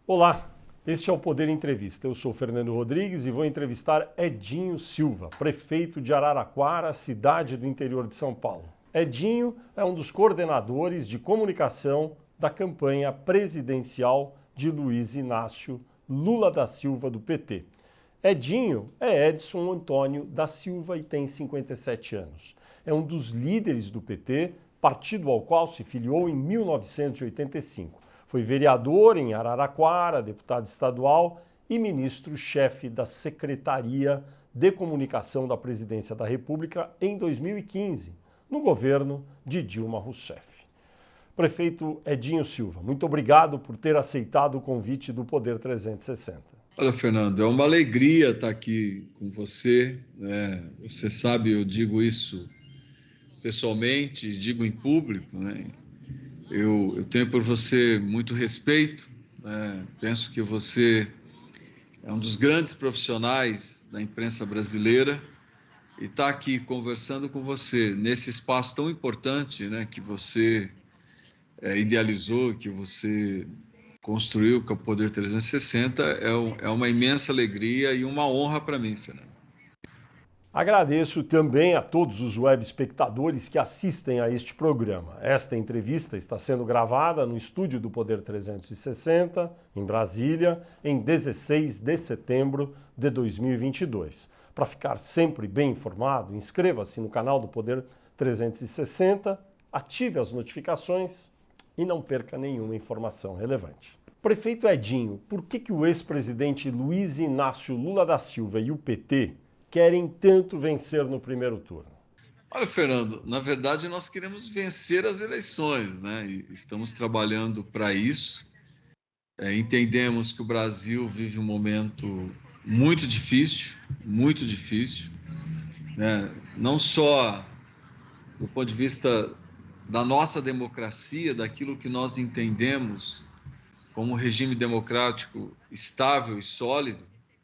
Olá, este é o Poder Entrevista. Eu sou Fernando Rodrigues e vou entrevistar Edinho Silva, prefeito de Araraquara, cidade do interior de São Paulo. Edinho é um dos coordenadores de comunicação da campanha presidencial de Luiz Inácio Lula da Silva, do PT. Edinho é Edson Antônio da Silva e tem 57 anos. É um dos líderes do PT, partido ao qual se filiou em 1985. Foi vereador em Araraquara, deputado estadual e ministro-chefe da Secretaria de Comunicação da Presidência da República em 2015, no governo de Dilma Rousseff. Prefeito Edinho Silva, muito obrigado por ter aceitado o convite do Poder 360. Olha, Fernando, é uma alegria estar aqui com você, né? Você sabe, eu digo isso pessoalmente, digo em público, né? Eu tenho por você muito respeito, né? Penso que você é um dos grandes profissionais da imprensa brasileira e estar aqui conversando com você nesse espaço tão importante, né, que você idealizou, que você construiu com o Poder 360, é uma imensa alegria e uma honra para mim, Fernando. Agradeço também a todos os web espectadores que assistem a este programa. Esta entrevista está sendo gravada no estúdio do Poder 360, em Brasília, em 16 de setembro de 2022. Para ficar sempre bem informado, inscreva-se no canal do Poder 360, ative as notificações e não perca nenhuma informação relevante. Prefeito Edinho, por que o ex-presidente Luiz Inácio Lula da Silva e o PT querem tanto vencer no primeiro turno? Olha, Fernando, na verdade nós queremos vencer as eleições, né? E estamos trabalhando para isso. Entendemos que o Brasil vive um momento muito difícil, né? Não só do ponto de vista da nossa democracia, daquilo que nós entendemos como um regime democrático estável e sólido,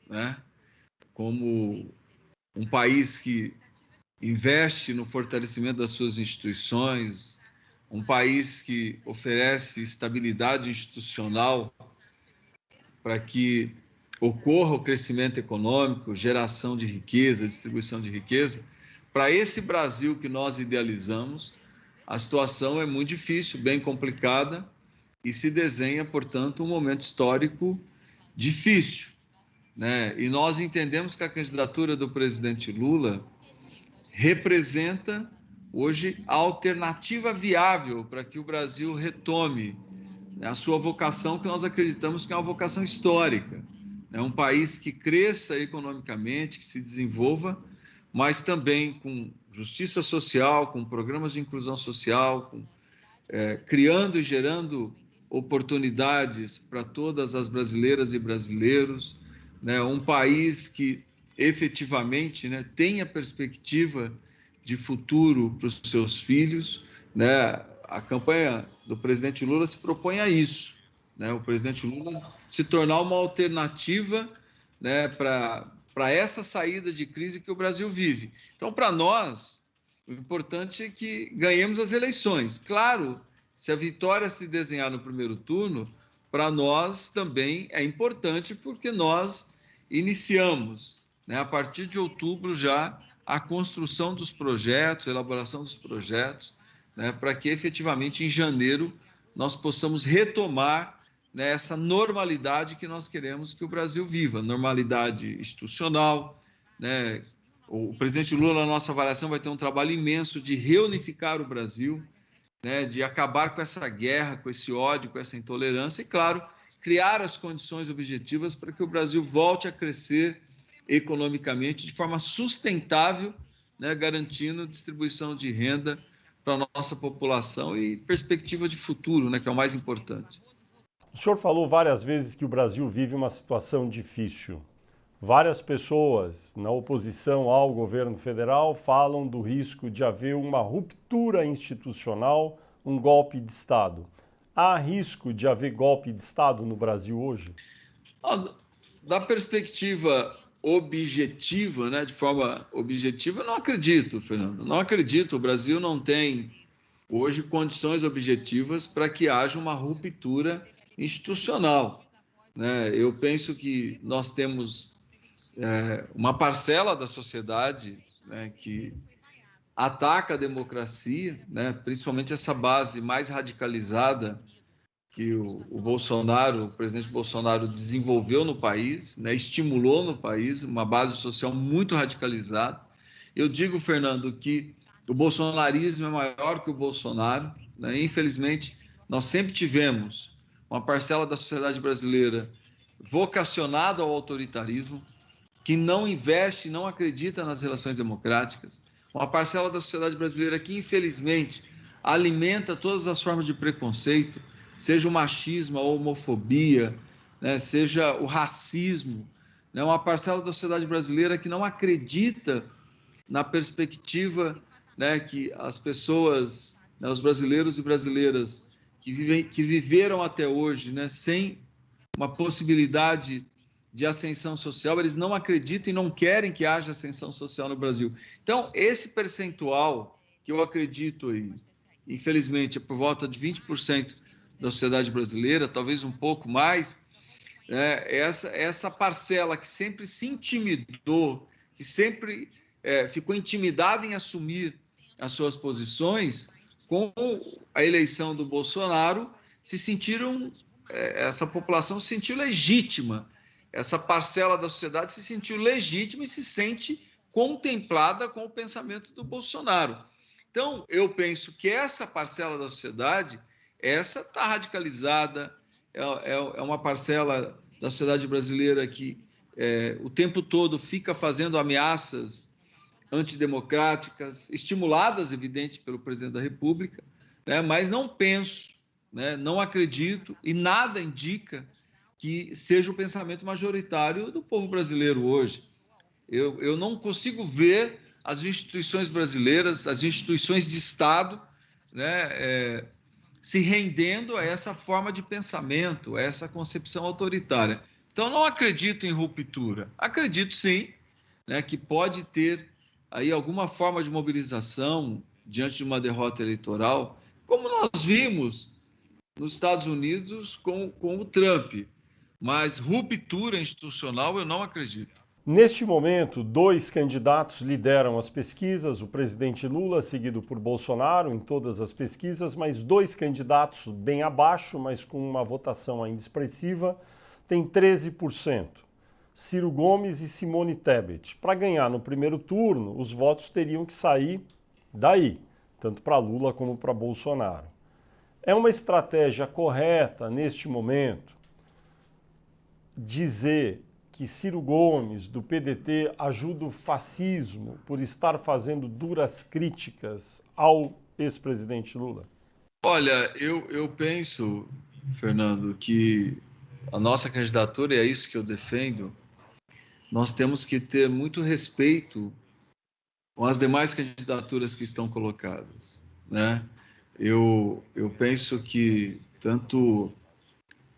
né? Como um país que investe no fortalecimento das suas instituições, um país que oferece estabilidade institucional para que ocorra o crescimento econômico, geração de riqueza, distribuição de riqueza. Para esse Brasil que nós idealizamos, a situação é muito difícil, bem complicada, e se desenha, portanto, um momento histórico difícil, né? E nós entendemos que a candidatura do presidente Lula representa hoje a alternativa viável para que o Brasil retome a sua vocação, que nós acreditamos que é uma vocação histórica. É um país que cresça economicamente, que se desenvolva, mas também com justiça social, com programas de inclusão social, criando e gerando oportunidades para todas as brasileiras e brasileiros, né? Um país que efetivamente, né, tenha perspectiva de futuro para os seus filhos, né? A campanha do presidente Lula se propõe a isso, né? O presidente Lula se tornar uma alternativa, né, para essa saída de crise que o Brasil vive. Então, para nós, o importante é que ganhemos as eleições. Claro, se a vitória se desenhar no primeiro turno, para nós também é importante, porque nós iniciamos, né, a partir de outubro já a construção dos projetos, a elaboração dos projetos, né, para que efetivamente em janeiro nós possamos retomar, né, essa normalidade que nós queremos que o Brasil viva, normalidade institucional, né? O presidente Lula, na nossa avaliação, vai ter um trabalho imenso de reunificar o Brasil, né, de acabar com essa guerra, com esse ódio, com essa intolerância e, claro, criar as condições objetivas para que o Brasil volte a crescer economicamente de forma sustentável, né, garantindo distribuição de renda para a nossa população e perspectiva de futuro, né, que é o mais importante. O senhor falou várias vezes que o Brasil vive uma situação difícil. Várias pessoas na oposição ao governo federal falam do risco de haver uma ruptura institucional, um golpe de Estado. Há risco de haver golpe de Estado no Brasil hoje? Da perspectiva objetiva, né, de forma objetiva, não acredito, Fernando. Não acredito. O Brasil não tem hoje condições objetivas para que haja uma ruptura institucional. né? Eu penso que nós temos uma parcela da sociedade, né, que ataca a democracia, né, principalmente essa base mais radicalizada que o Bolsonaro, o presidente Bolsonaro desenvolveu no país, né, estimulou no país, uma base social muito radicalizada. Eu digo, Fernando, que o bolsonarismo é maior que o Bolsonaro, né? Infelizmente, nós sempre tivemos uma parcela da sociedade brasileira vocacionada ao autoritarismo, que não investe, não acredita nas relações democráticas, uma parcela da sociedade brasileira que, infelizmente, alimenta todas as formas de preconceito, seja o machismo, a homofobia, né, seja o racismo, né, uma parcela da sociedade brasileira que não acredita na perspectiva, né, que as pessoas, né, os brasileiros e brasileiras que viveram até hoje, né, sem uma possibilidade de ascensão social, eles não acreditam e não querem que haja ascensão social no Brasil. Então, esse percentual, que eu acredito, infelizmente, é por volta de 20% da sociedade brasileira, talvez um pouco mais, essa parcela que sempre se intimidou, que sempre ficou intimidada em assumir as suas posições, com a eleição do Bolsonaro, essa população se sentiu legítima, essa parcela da sociedade se sentiu legítima e se sente contemplada com o pensamento do Bolsonaro. Então, eu penso que essa parcela da sociedade, essa está radicalizada, é uma parcela da sociedade brasileira que o tempo todo fica fazendo ameaças antidemocráticas, estimuladas, evidente, pelo presidente da República, né? Mas não penso, né, não acredito e nada indica que seja o pensamento majoritário do povo brasileiro hoje. Eu não consigo ver as instituições brasileiras, as instituições de Estado, né, se rendendo a essa forma de pensamento, a essa concepção autoritária. Então, não acredito em ruptura. Acredito, sim, né, que pode ter aí alguma forma de mobilização diante de uma derrota eleitoral, como nós vimos nos Estados Unidos com o Trump. Mas ruptura institucional eu não acredito. Neste momento, 2 candidatos lideram as pesquisas, o presidente Lula, seguido por Bolsonaro em todas as pesquisas, mas 2 candidatos bem abaixo, mas com uma votação ainda expressiva, tem 13%. Ciro Gomes e Simone Tebet. Para ganhar no primeiro turno, os votos teriam que sair daí, tanto para Lula como para Bolsonaro. É uma estratégia correta, neste momento, dizer que Ciro Gomes, do PDT, ajuda o fascismo por estar fazendo duras críticas ao ex-presidente Lula? Olha, eu penso, Fernando, que a nossa candidatura, e é isso que eu defendo, nós temos que ter muito respeito com as demais candidaturas que estão colocadas, né? Eu penso que tanto,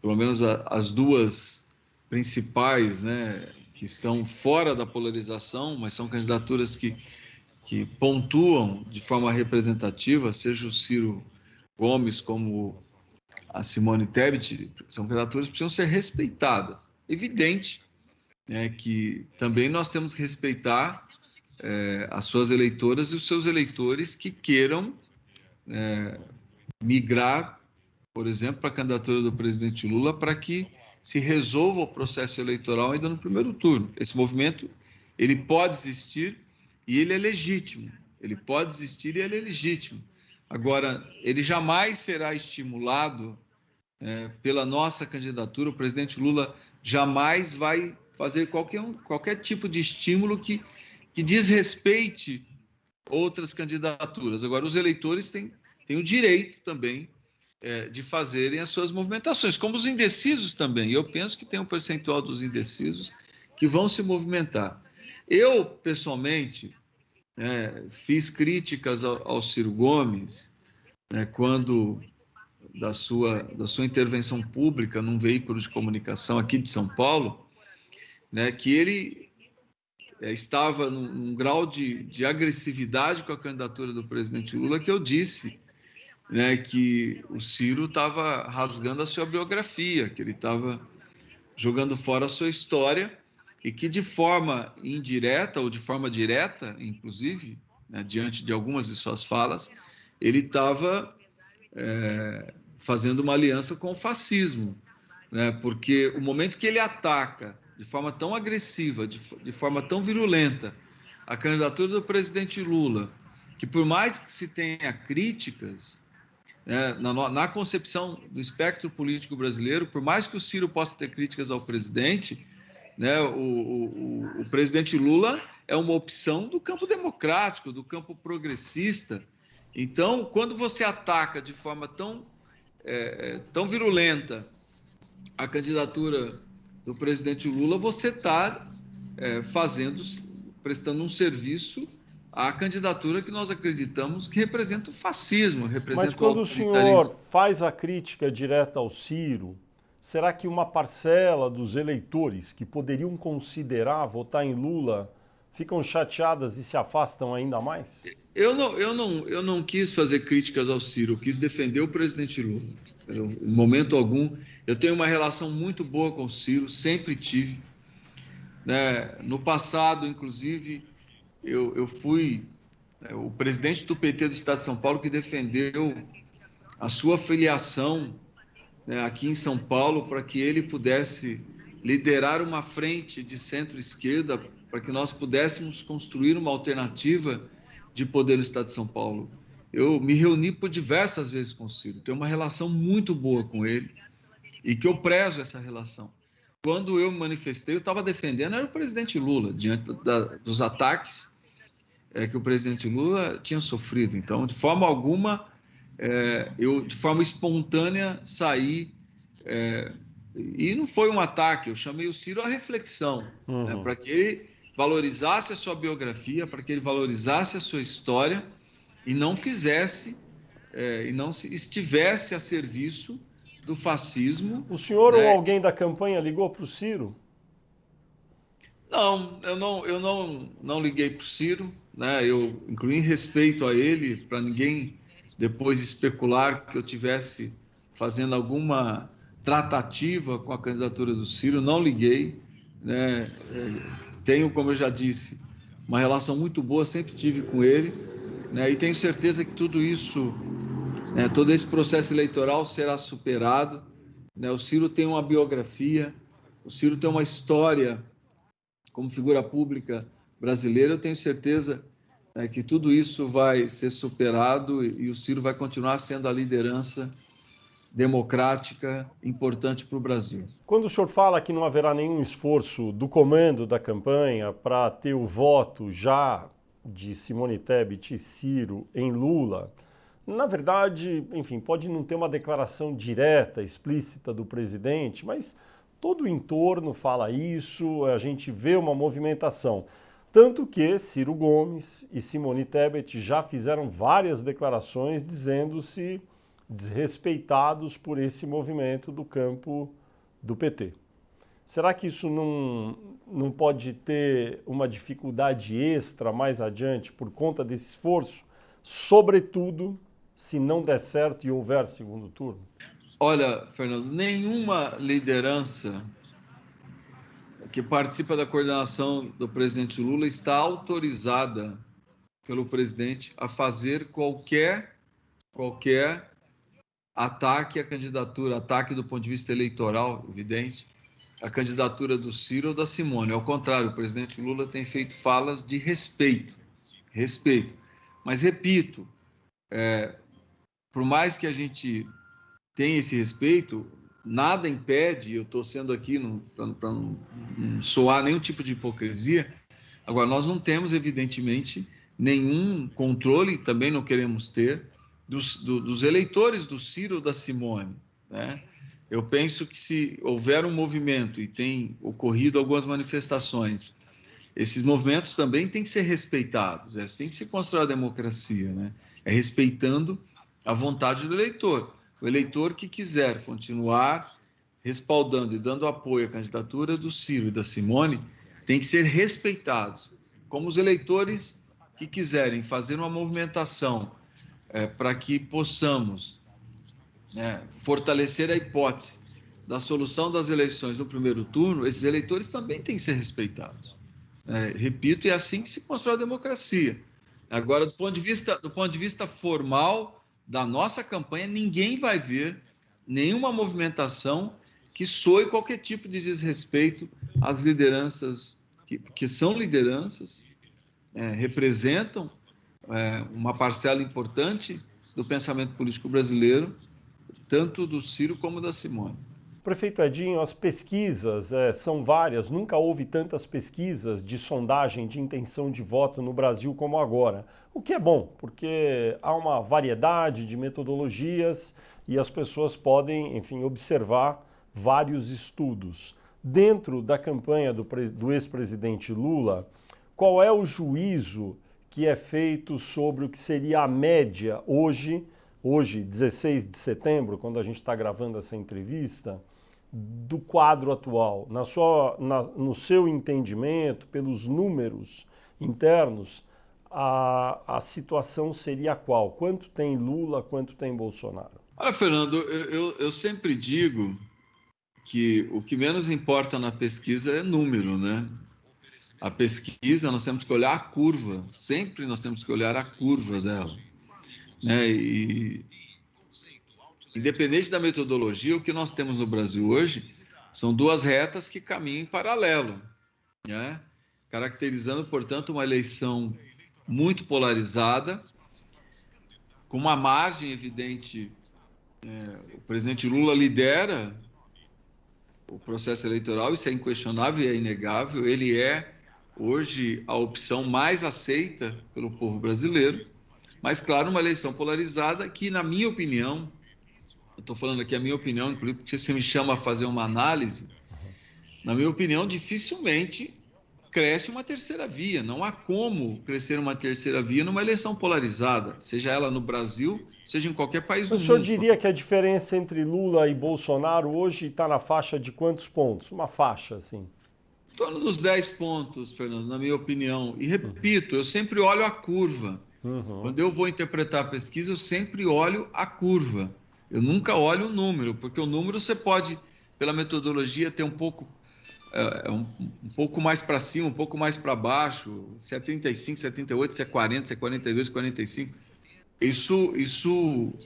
pelo menos as duas principais, né, que estão fora da polarização, mas são candidaturas que pontuam de forma representativa, seja o Ciro Gomes como a Simone Tebet, são candidaturas que precisam ser respeitadas. Evidente, né, que também nós temos que respeitar as suas eleitoras e os seus eleitores que queiram migrar, por exemplo, para a candidatura do presidente Lula para que se resolva o processo eleitoral ainda no primeiro turno. Esse movimento, ele pode existir e ele é legítimo. Ele pode existir e ele é legítimo. Agora, ele jamais será estimulado pela nossa candidatura. O presidente Lula jamais vai fazer qualquer tipo de estímulo que desrespeite outras candidaturas. Agora, os eleitores têm o direito também de fazerem as suas movimentações, como os indecisos também. Eu penso que tem um percentual dos indecisos que vão se movimentar. Eu, pessoalmente, fiz críticas ao Ciro Gomes, quando da sua intervenção pública num veículo de comunicação aqui de São Paulo, que ele estava num grau de agressividade com a candidatura do presidente Lula, que eu disse que o Ciro estava rasgando a sua biografia, que ele estava jogando fora a sua história, e que de forma indireta ou de forma direta, inclusive, né, diante de algumas de suas falas, ele estava fazendo uma aliança com o fascismo, né, porque o momento que ele ataca de forma tão agressiva, de forma tão virulenta, a candidatura do presidente Lula, que por mais que se tenha críticas, né, na concepção do espectro político brasileiro, por mais que o Ciro possa ter críticas ao presidente, né, o presidente Lula é uma opção do campo democrático, do campo progressista. Então, quando você ataca de forma tão virulenta a candidatura do presidente Lula, você está prestando um serviço à candidatura que nós acreditamos que representa o fascismo, representa Mas quando o senhor faz a crítica direta ao Ciro, será que uma parcela dos eleitores que poderiam considerar votar em Lula ficam chateadas e se afastam ainda mais? Eu não quis fazer críticas ao Ciro, eu quis defender o presidente Lula. Em momento algum, eu tenho uma relação muito boa com o Ciro, sempre tive, né? No passado, inclusive, eu fui o presidente do PT do Estado de São Paulo que defendeu a sua filiação, né, aqui em São Paulo, para que ele pudesse liderar uma frente de centro-esquerda, para que nós pudéssemos construir uma alternativa de poder no Estado de São Paulo. Eu me reuni por diversas vezes com o Ciro, tenho uma relação muito boa com ele e que eu prezo essa relação. Quando eu me manifestei, eu estava defendendo era o presidente Lula, diante dos ataques que o presidente Lula tinha sofrido. Então, de forma alguma, eu, de forma espontânea, saí, e não foi um ataque, eu chamei o Ciro à reflexão, né, para que ele valorizasse a sua biografia, para que ele valorizasse a sua história e não fizesse, e não estivesse a serviço do fascismo. O senhor, né? ou alguém da campanha ligou para o Ciro? Não, eu não liguei para o Ciro, né? Eu incluí respeito a ele, para ninguém depois especular que eu tivesse fazendo alguma tratativa com a candidatura do Ciro, não liguei, né? Tenho, como eu já disse, uma relação muito boa, sempre tive com ele, né? E tenho certeza que tudo isso, todo esse processo eleitoral será superado, né? O Ciro tem uma biografia, o Ciro tem uma história como figura pública brasileira. Eu tenho certeza que tudo isso vai ser superado e o Ciro vai continuar sendo a liderança democrática importante para o Brasil. Quando o senhor fala que não haverá nenhum esforço do comando da campanha para ter o voto já de Simone Tebet e Ciro em Lula, na verdade, enfim, pode não ter uma declaração direta, explícita do presidente, mas todo o entorno fala isso, a gente vê uma movimentação. Tanto que Ciro Gomes e Simone Tebet já fizeram várias declarações dizendo-se desrespeitados por esse movimento do campo do PT. Será que isso não pode ter uma dificuldade extra mais adiante por conta desse esforço, sobretudo se não der certo e houver segundo turno? Olha, Fernando, nenhuma liderança que participa da coordenação do presidente Lula está autorizada pelo presidente a fazer qualquer ataque à candidatura, ataque do ponto de vista eleitoral, evidente, a candidatura do Ciro ou da Simone. Ao contrário, o presidente Lula tem feito falas de respeito. Mas, repito, por mais que a gente tenha esse respeito, nada impede, eu estou sendo aqui para não soar nenhum tipo de hipocrisia, agora nós não temos, evidentemente, nenhum controle, também não queremos ter, dos eleitores do Ciro ou da Simone, né? Eu penso que se houver um movimento e tem ocorrido algumas manifestações, esses movimentos também têm que ser respeitados, é assim que se constrói a democracia, né? É respeitando a vontade do eleitor. O eleitor que quiser continuar respaldando e dando apoio à candidatura do Ciro e da Simone tem que ser respeitado, como os eleitores que quiserem fazer uma movimentação para que possamos fortalecer a hipótese da solução das eleições no primeiro turno, esses eleitores também têm que ser respeitados. Repito, é assim que se constrói a democracia. Agora, do ponto de vista formal da nossa campanha, ninguém vai ver nenhuma movimentação que soe qualquer tipo de desrespeito às lideranças que são lideranças, representam uma parcela importante do pensamento político brasileiro, tanto do Ciro como da Simone. Prefeito Edinho, as pesquisas são várias, nunca houve tantas pesquisas de sondagem de intenção de voto no Brasil como agora. O que é bom, porque há uma variedade de metodologias e as pessoas podem, enfim, observar vários estudos. Dentro da campanha do ex-presidente Lula, qual é o juízo que é feito sobre o que seria a média hoje, 16 de setembro, quando a gente está gravando essa entrevista, do quadro atual? No seu entendimento, pelos números internos, a situação seria qual? Quanto tem Lula, quanto tem Bolsonaro? Olha, Fernando, eu sempre digo que o que menos importa na pesquisa é número, né? A pesquisa, nós temos que olhar a curva, sempre nós temos que olhar a curva dela. E independente da metodologia, o que nós temos no Brasil hoje são duas retas que caminham em paralelo, né? Caracterizando, portanto, uma eleição muito polarizada, com uma margem evidente. O presidente Lula lidera o processo eleitoral, isso é inquestionável e é inegável. Ele é, hoje, a opção mais aceita pelo povo brasileiro, mas, claro, uma eleição polarizada que, na minha opinião, eu estou falando aqui a minha opinião, inclusive porque você me chama a fazer uma análise, na minha opinião, dificilmente cresce uma terceira via. Não há como crescer uma terceira via numa eleição polarizada, seja ela no Brasil, seja em qualquer país do mundo. O senhor diria que a diferença entre Lula e Bolsonaro hoje está na faixa de quantos pontos? Uma faixa, assim. Em torno dos 10 pontos, Fernando, na minha opinião. E repito, eu sempre olho a curva. Quando eu vou interpretar a pesquisa, eu sempre olho a curva. Eu nunca olho o número, porque o número você pode, pela metodologia, ter um pouco mais para cima, um pouco mais para baixo, se é 35, se é 38, se é 40, se é 42, 45. Isso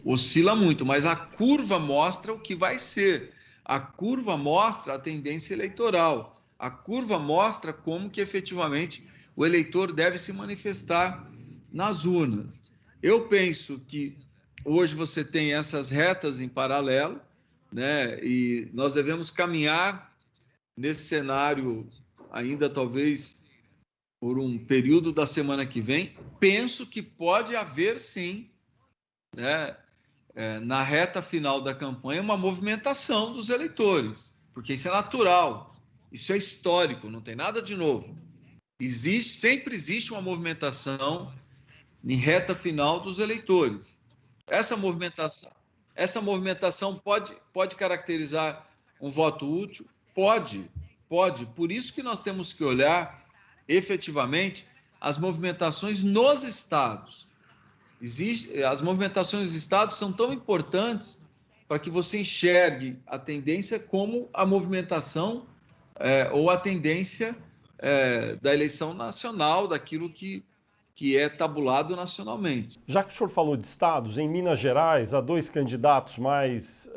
oscila muito, mas a curva mostra o que vai ser. A curva mostra a tendência eleitoral. A curva mostra como que efetivamente o eleitor deve se manifestar nas urnas. Eu penso que hoje você tem essas retas em paralelo, né? E nós devemos caminhar nesse cenário ainda talvez por um período da semana que vem. Penso que pode haver sim, né, na reta final da campanha, uma movimentação dos eleitores, porque isso é natural, isso é histórico, não tem nada de novo. Sempre existe uma movimentação em reta final dos eleitores. Essa movimentação pode caracterizar um voto útil? Pode. Por isso que nós temos que olhar efetivamente as movimentações nos estados. As movimentações dos estados são tão importantes para que você enxergue a tendência como a movimentação ou a tendência da eleição nacional, daquilo que é tabulado nacionalmente. Já que o senhor falou de estados, em Minas Gerais há dois candidatos mais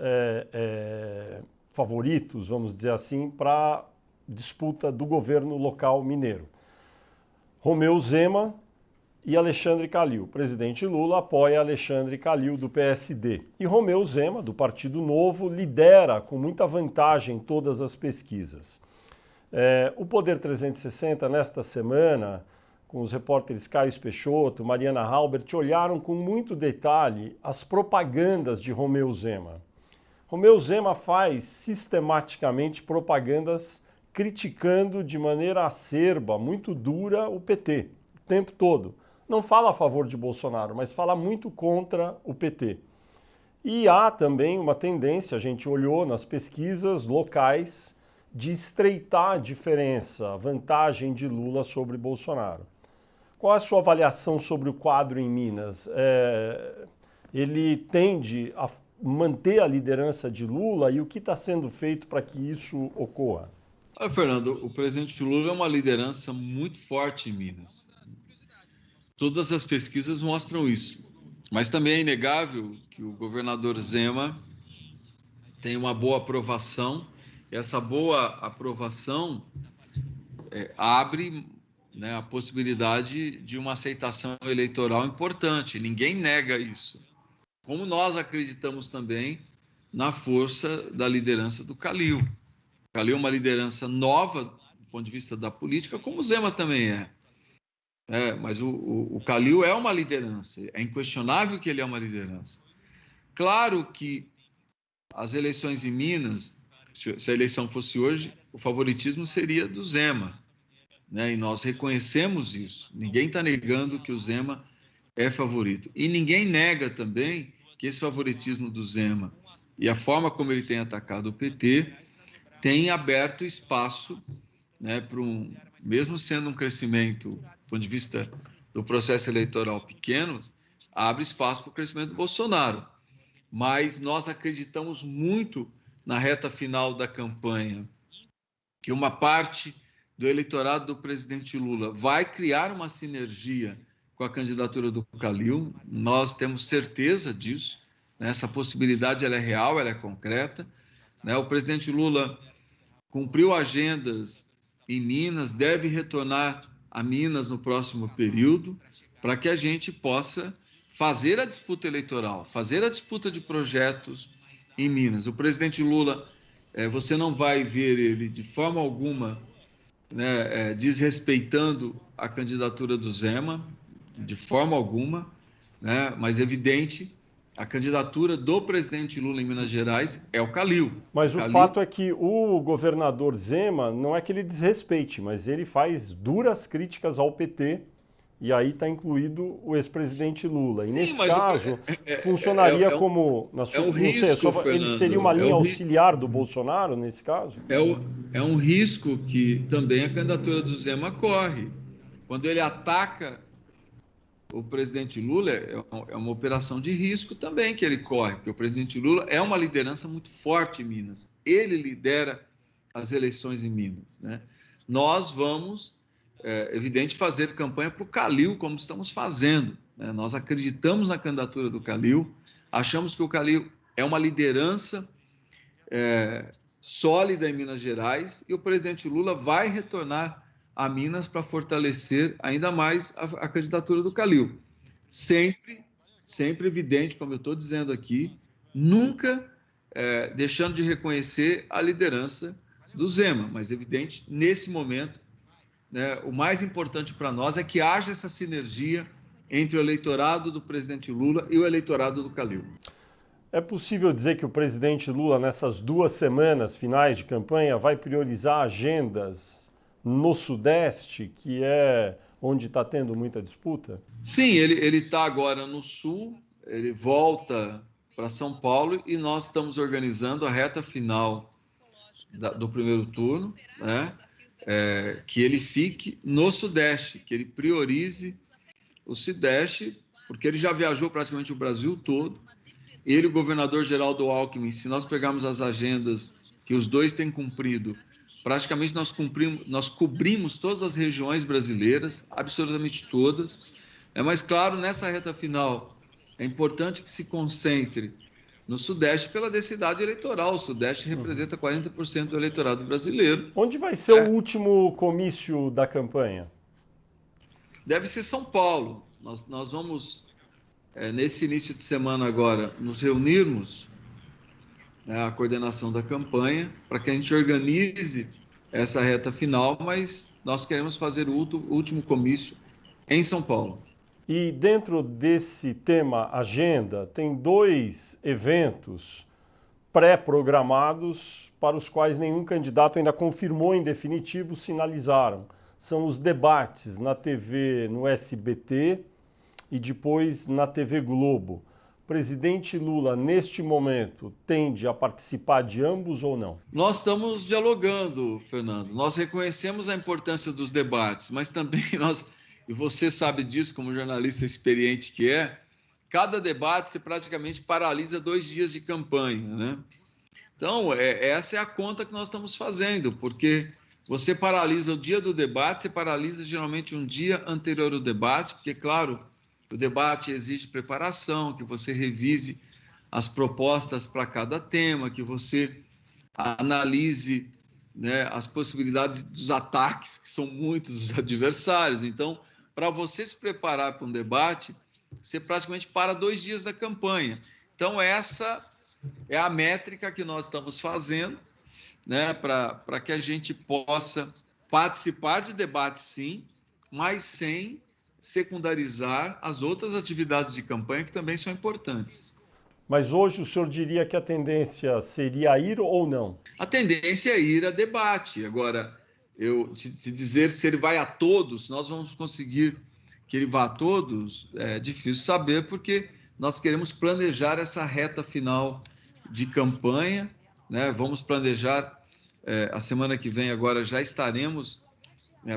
favoritos, vamos dizer assim, para disputa do governo local mineiro. Romeu Zema e Alexandre Calil. O presidente Lula apoia Alexandre Calil, do PSD. E Romeu Zema, do Partido Novo, lidera com muita vantagem todas as pesquisas. O Poder 360, nesta semana, com os repórteres Caio Peixoto, Mariana Halbert, olharam com muito detalhe as propagandas de Romeu Zema. Romeu Zema faz sistematicamente propagandas criticando de maneira acerba, muito dura, o PT, o tempo todo. Não fala a favor de Bolsonaro, mas fala muito contra o PT. E há também uma tendência, a gente olhou nas pesquisas locais, de estreitar a diferença, a vantagem de Lula sobre Bolsonaro. Qual é a sua avaliação sobre o quadro em Minas? Ele tende a manter a liderança de Lula e o que está sendo feito para que isso ocorra? Fernando, o presidente Lula é uma liderança muito forte em Minas. Todas as pesquisas mostram isso. Mas também é inegável que o governador Zema tem uma boa aprovação. E essa boa aprovação abre, né, a possibilidade de uma aceitação eleitoral importante. Ninguém nega isso. Como nós acreditamos também na força da liderança do Calil. O Calil é uma liderança nova do ponto de vista da política, como o Zema também é. Mas o Calil é uma liderança, é inquestionável que ele é uma liderança. Claro que as eleições em Minas, se a eleição fosse hoje, o favoritismo seria do Zema, né? E nós reconhecemos isso. Ninguém está negando que o Zema é favorito. E ninguém nega também que esse favoritismo do Zema e a forma como ele tem atacado o PT tem aberto espaço, né, para mesmo sendo um crescimento, do ponto de vista do processo eleitoral pequeno, abre espaço para o crescimento do Bolsonaro. Mas nós acreditamos muito na reta final da campanha, que uma parte do eleitorado do presidente Lula vai criar uma sinergia com a candidatura do Calil. Nós temos certeza disso, né? Essa possibilidade ela é real, ela é concreta, né? O presidente Lula cumpriu agendas em Minas, deve retornar a Minas no próximo período, para que a gente possa fazer a disputa eleitoral, fazer a disputa de projetos em Minas. O presidente Lula, você não vai ver ele de forma alguma, né, desrespeitando a candidatura do Zema, de forma alguma, né, mas é evidente, a candidatura do presidente Lula em Minas Gerais é o Calil. Mas o Calil... fato é que o governador Zema, não é que ele desrespeite, mas ele faz duras críticas ao PT, e aí está incluído o ex-presidente Lula. E Sim, nesse caso, funcionaria como... Na sua, um risco, não sei, Fernando, ele seria uma linha auxiliar do Bolsonaro, nesse caso? É um risco que também a candidatura do Zema corre. Quando ele ataca o presidente Lula, é uma operação de risco também que ele corre, porque o presidente Lula é uma liderança muito forte em Minas. Ele lidera as eleições em Minas, né? Nós vamos, evidente, fazer campanha para o Calil, como estamos fazendo, né? Nós acreditamos na candidatura do Calil, achamos que o Calil é uma liderança sólida em Minas Gerais, e o presidente Lula vai retornar a Minas para fortalecer ainda mais a candidatura do Calil. Sempre evidente, como eu estou dizendo aqui, nunca deixando de reconhecer a liderança do Zema, mas evidente, nesse momento, né, o mais importante para nós é que haja essa sinergia entre o eleitorado do presidente Lula e o eleitorado do Calil. É possível dizer que o presidente Lula, nessas 2 semanas finais de campanha, vai priorizar agendas no Sudeste, que é onde está tendo muita disputa? Sim, ele está agora no Sul, ele volta para São Paulo e nós estamos organizando a reta final do primeiro turno, né? Que ele fique no Sudeste, que ele priorize o Sudeste, porque ele já viajou praticamente o Brasil todo. Ele, o governador Geraldo Alckmin, se nós pegarmos as agendas que os dois têm cumprido, praticamente nós cobrimos todas as regiões brasileiras, absolutamente todas. Mas, claro, nessa reta final, é importante que se concentre no Sudeste pela densidade eleitoral. O Sudeste representa 40% do eleitorado brasileiro. Onde vai ser o último comício da campanha? Deve ser São Paulo. Nós vamos, nesse início de semana agora, nos reunirmos, a coordenação da campanha, para que a gente organize essa reta final, mas nós queremos fazer o último comício em São Paulo. E dentro desse tema agenda, tem 2 eventos pré-programados para os quais nenhum candidato ainda confirmou em definitivo, sinalizaram. São os debates na TV, no SBT e depois na TV Globo. O presidente Lula, neste momento, tende a participar de ambos ou não? Nós estamos dialogando, Fernando. Nós reconhecemos a importância dos debates, mas também e você sabe disso como jornalista experiente que cada debate você praticamente paralisa 2 dias de campanha, né? Então, essa é a conta que nós estamos fazendo, porque você paralisa o dia do debate, você paralisa geralmente um dia anterior ao debate, porque, claro, o debate exige preparação, que você revise as propostas para cada tema, que você analise, né, as possibilidades dos ataques, que são muitos dos adversários. Então, para você se preparar para um debate, você praticamente para 2 dias da campanha. Então, essa é a métrica que nós estamos fazendo, né, para que a gente possa participar de debates, sim, mas sem secundarizar as outras atividades de campanha que também são importantes. Mas hoje o senhor diria que a tendência seria ir ou não? A tendência é ir a debate. Agora, eu te dizer se ele vai a todos, nós vamos conseguir que ele vá a todos, é difícil saber, porque nós queremos planejar essa reta final de campanha, né? Vamos planejar, a semana que vem agora já estaremos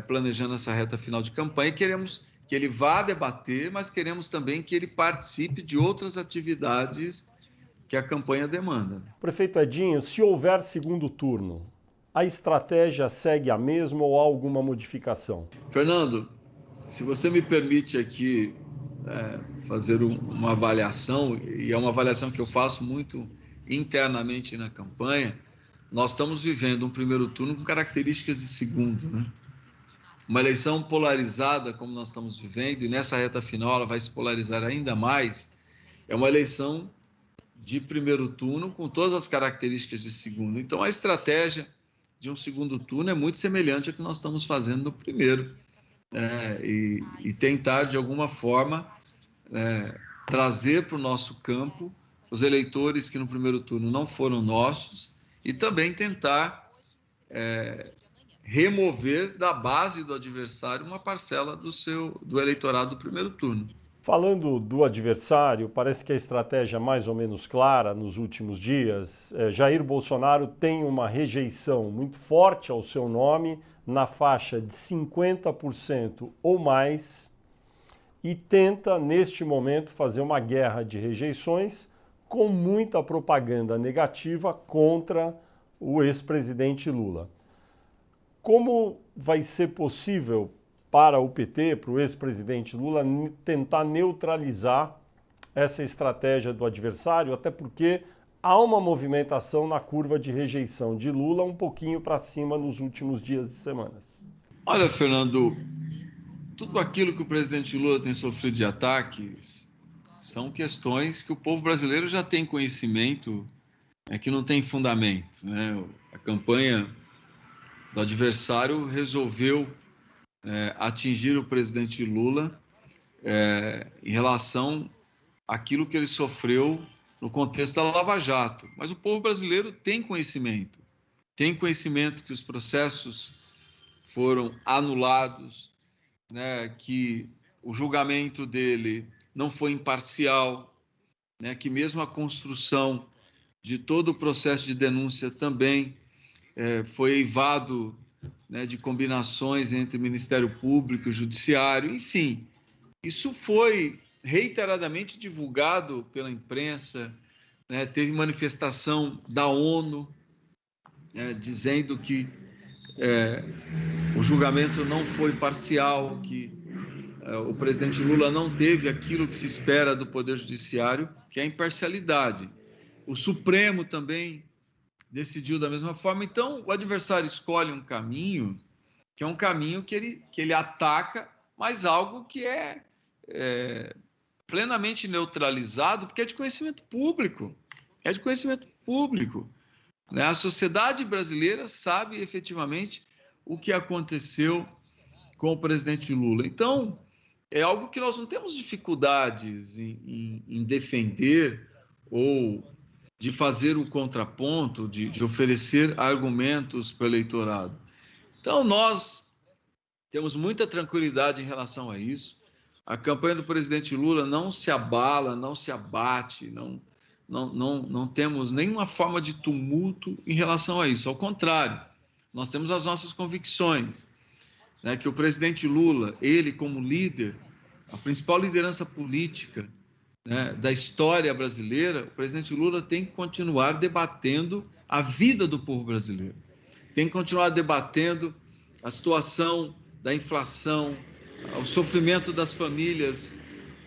planejando essa reta final de campanha e queremos que ele vá debater, mas queremos também que ele participe de outras atividades que a campanha demanda. Prefeito Edinho, se houver segundo turno, a estratégia segue a mesma ou há alguma modificação? Fernando, se você me permite aqui fazer uma avaliação, e é uma avaliação que eu faço muito internamente na campanha, nós estamos vivendo um primeiro turno com características de segundo, né? Uma eleição polarizada como nós estamos vivendo, e nessa reta final ela vai se polarizar ainda mais, é uma eleição de primeiro turno com todas as características de segundo. Então a estratégia de um segundo turno é muito semelhante ao que nós estamos fazendo no primeiro, e tentar de alguma forma trazer para o nosso campo os eleitores que no primeiro turno não foram nossos e também tentar remover da base do adversário uma parcela do eleitorado do primeiro turno. Falando do adversário, parece que a estratégia é mais ou menos clara nos últimos dias. Jair Bolsonaro tem uma rejeição muito forte ao seu nome, na faixa de 50% ou mais, e tenta, neste momento, fazer uma guerra de rejeições com muita propaganda negativa contra o ex-presidente Lula. Como vai ser possível para o PT, para o ex-presidente Lula, tentar neutralizar essa estratégia do adversário, até porque há uma movimentação na curva de rejeição de Lula um pouquinho para cima nos últimos dias e semanas? Olha, Fernando, tudo aquilo que o presidente Lula tem sofrido de ataques são questões que o povo brasileiro já tem conhecimento, que não tem fundamento, né? A campanha do adversário resolveu atingir o presidente Lula em relação àquilo que ele sofreu no contexto da Lava Jato. Mas o povo brasileiro tem conhecimento que os processos foram anulados, né, que o julgamento dele não foi imparcial, né, que mesmo a construção de todo o processo de denúncia também foi eivado, né, de combinações entre Ministério Público e Judiciário, enfim. Isso foi reiteradamente divulgado pela imprensa, né, teve manifestação da ONU, dizendo que o julgamento não foi parcial, que o presidente Lula não teve aquilo que se espera do Poder Judiciário, que é a imparcialidade. O Supremo também decidiu da mesma forma. Então, o adversário escolhe um caminho, que é um caminho que ele ataca, mas algo que é plenamente neutralizado, porque é de conhecimento público. É de conhecimento público, né? A sociedade brasileira sabe efetivamente o que aconteceu com o presidente Lula. Então, é algo que nós não temos dificuldades em defender ou de fazer o contraponto, de oferecer argumentos para o eleitorado. Então, nós temos muita tranquilidade em relação a isso. A campanha do presidente Lula não se abala, não se abate, não temos nenhuma forma de tumulto em relação a isso. Ao contrário, nós temos as nossas convicções, né, que o presidente Lula, ele como líder, a principal liderança política né, da história brasileira, o presidente Lula tem que continuar debatendo a vida do povo brasileiro. Tem que continuar debatendo a situação da inflação, o sofrimento das famílias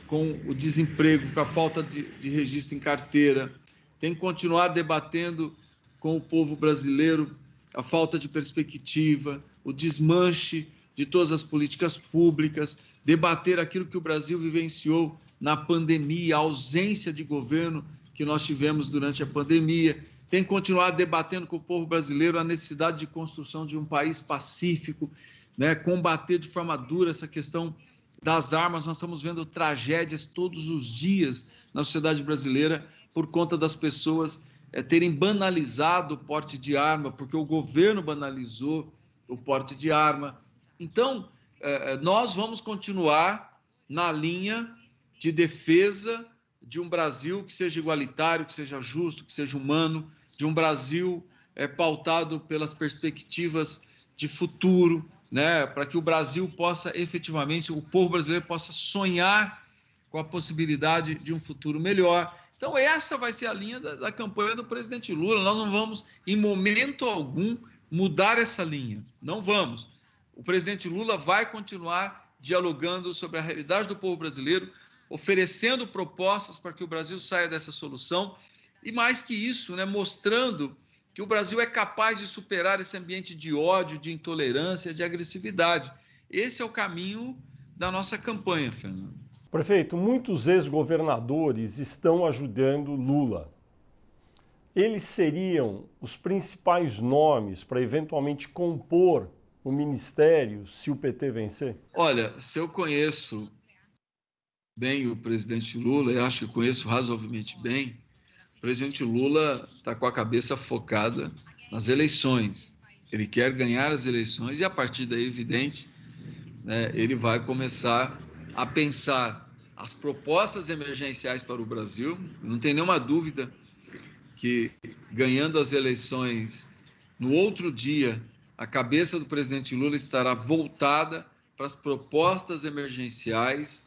com o desemprego, com a falta de registro em carteira. Tem que continuar debatendo com o povo brasileiro a falta de perspectiva, o desmanche de todas as políticas públicas, debater aquilo que o Brasil vivenciou na pandemia, a ausência de governo que nós tivemos durante a pandemia. Tem que continuar debatendo com o povo brasileiro a necessidade de construção de um país pacífico, né? Combater de forma dura essa questão das armas. Nós estamos vendo tragédias todos os dias na sociedade brasileira por conta das pessoas terem banalizado o porte de arma, porque o governo banalizou o porte de arma. Então, nós vamos continuar na linha de defesa de um Brasil que seja igualitário, que seja justo, que seja humano, de um Brasil pautado pelas perspectivas de futuro, né, para que o Brasil possa efetivamente, o povo brasileiro possa sonhar com a possibilidade de um futuro melhor. Então, essa vai ser a linha da campanha do presidente Lula. Nós não vamos, em momento algum, mudar essa linha. Não vamos. O presidente Lula vai continuar dialogando sobre a realidade do povo brasileiro, oferecendo propostas para que o Brasil saia dessa solução e, mais que isso, né, mostrando que o Brasil é capaz de superar esse ambiente de ódio, de intolerância, de agressividade. Esse é o caminho da nossa campanha, Fernando. Prefeito, muitos ex-governadores estão ajudando Lula. Eles seriam os principais nomes para eventualmente compor o ministério se o PT vencer? Olha, se eu conheço bem o presidente Lula, eu acho que conheço razoavelmente bem, o presidente Lula está com a cabeça focada nas eleições. Ele quer ganhar as eleições e, a partir daí, evidente, né, ele vai começar a pensar as propostas emergenciais para o Brasil. Não tem nenhuma dúvida que, ganhando as eleições, no outro dia, a cabeça do presidente Lula estará voltada para as propostas emergenciais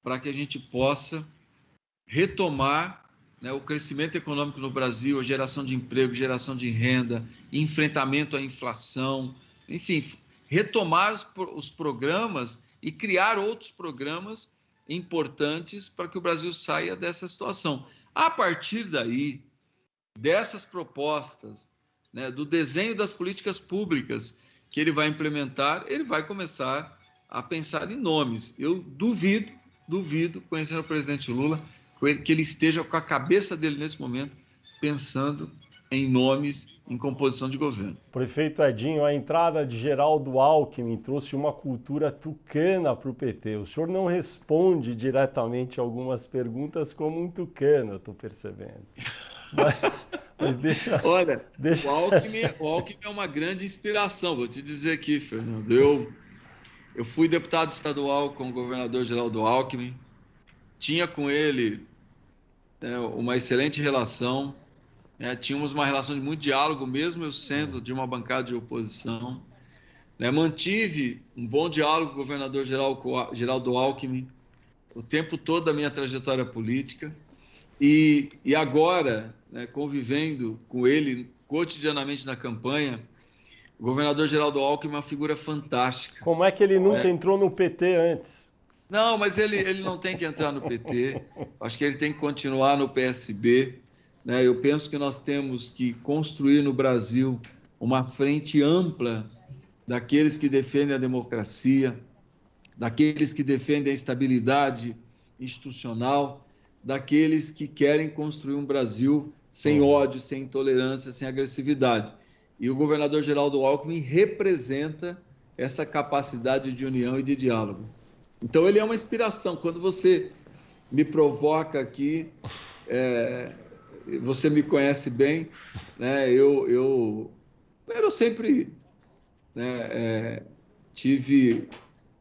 para que a gente possa retomar, né, o crescimento econômico no Brasil, a geração de emprego, geração de renda, enfrentamento à inflação, enfim, retomar os programas e criar outros programas importantes para que o Brasil saia dessa situação. A partir daí, dessas propostas, né, do desenho das políticas públicas que ele vai implementar, ele vai começar a pensar em nomes. Eu duvido, conhecendo o presidente Lula, que ele esteja com a cabeça dele nesse momento pensando em nomes, em composição de governo. Prefeito Edinho, a entrada de Geraldo Alckmin trouxe uma cultura tucana para o PT. O senhor não responde diretamente algumas perguntas como um tucano, eu estou percebendo. Mas deixa... Olha, o Alckmin é uma grande inspiração, vou te dizer aqui, Fernando. Eu fui deputado estadual com o governador Geraldo Alckmin, tinha com ele, né, uma excelente relação, né, tínhamos uma relação de muito diálogo, mesmo eu sendo de uma bancada de oposição, né, mantive um bom diálogo com o governador Geraldo Alckmin o tempo todo da minha trajetória política e agora, né, convivendo com ele cotidianamente na campanha, o governador Geraldo Alckmin é uma figura fantástica. Como é que ele nunca entrou no PT antes? Não, mas ele não tem que entrar no PT, acho que ele tem que continuar no PSB. Né? Eu penso que nós temos que construir no Brasil uma frente ampla daqueles que defendem a democracia, daqueles que defendem a estabilidade institucional, daqueles que querem construir um Brasil sem ódio, sem intolerância, sem agressividade. E o governador Geraldo Alckmin representa essa capacidade de união e de diálogo. Então, ele é uma inspiração. Quando você me provoca aqui, você me conhece bem, né? Eu sempre, né, tive,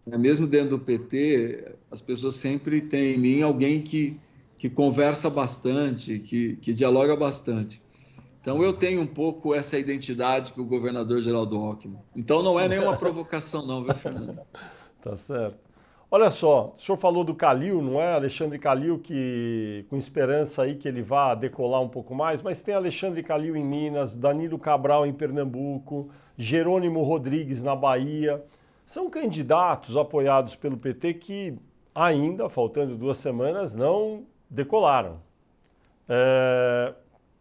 né, mesmo dentro do PT, as pessoas sempre têm em mim alguém que conversa bastante, que dialoga bastante. Então, eu tenho um pouco essa identidade que o governador Geraldo Alckmin. Então, não é nenhuma provocação, não, viu, Fernando? Tá certo. Olha só, o senhor falou do Calil, não é? Alexandre Calil, que com esperança aí que ele vá decolar um pouco mais, mas tem Alexandre Calil em Minas, Danilo Cabral em Pernambuco, Jerônimo Rodrigues na Bahia. São candidatos apoiados pelo PT que ainda, faltando 2 semanas, não decolaram.